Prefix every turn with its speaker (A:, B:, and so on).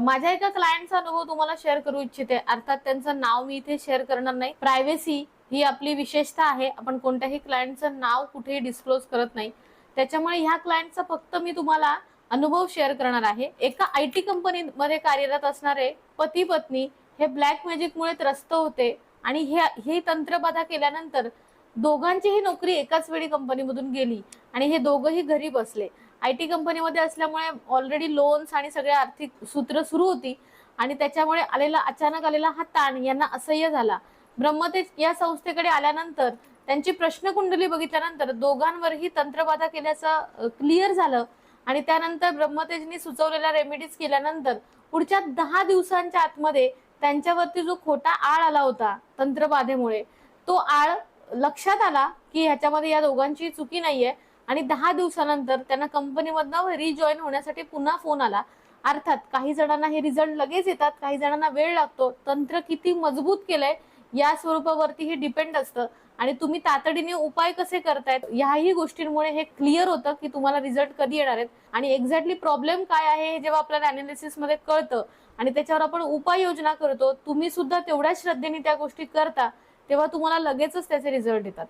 A: माझ्या एका क्लायंटचा अनुभव तुम्हाला शेअर करू इच्छिते. अर्थात त्यांचं नाव मी इथे शेअर करणार नाही. प्रायव्हसी ही आपली विशेषता आहे. आपण कोणत्याही क्लायंटचं नाव कुठेही डिस्क्लोज करत नाही. त्याच्यामुळे ह्या क्लायंटचा फक्त मी तुम्हाला अनुभव शेअर करणार आहे. एका IT कंपनीमध्ये कार्यरत असणारे पती पत्नी हे ब्लॅक मॅजिकमुळे त्रस्त होते आणि हे तंत्रबाधा केल्यानंतर दोघांचीही नोकरी एकाच वेळी कंपनीमधून गेली आणि हे दोघंही घरी बसले. IT कंपनीमध्ये असल्यामुळे ऑलरेडी लोन्स आणि सगळ्या आर्थिक सूत्र सुरू होती आणि त्याच्यामुळे अचानक आलेला हा ताण यांना असह्य झाला. ब्रह्मतेज या संस्थेकडे आल्यानंतर त्यांची प्रश्नकुंडली बघितल्यानंतर दोघांवरही तंत्रबाधा केल्याचं क्लिअर झालं आणि त्यानंतर ब्रह्मतेजनी सुचवलेल्या रेमेडीज केल्यानंतर पुढच्या 10 दिवसांच्या आतमध्ये त्यांच्यावरती जो खोटा आळ आला होता तंत्रबाधेमुळे, तो आळ लक्षात आला की ह्याच्यामध्ये या दोघांची चुकी नाहीये आणि 10 दिवसानंतर त्यांना कंपनीमधनं रिजॉईन होण्यासाठी पुन्हा फोन आला. अर्थात काही जणांना हे रिझल्ट लगेच येतात, काही जणांना वेळ लागतो. तंत्र किती मजबूत केलंय या स्वरूपावरती हे डिपेंड असतं आणि तुम्ही तातडीने उपाय कसे करतायत ह्याही गोष्टींमुळे हे क्लिअर होतं की तुम्हाला रिझल्ट कधी येणार आहेत आणि एक्झॅक्टली प्रॉब्लेम काय आहे हे जेव्हा आपल्याला अनालिसिस मध्ये कळतं आणि त्याच्यावर आपण उपाययोजना करतो, तुम्ही सुद्धा तेवढ्या श्रद्धेने त्या गोष्टी करता, तेव्हा तुम्हाला लगेचच त्याचे रिझल्ट येतात.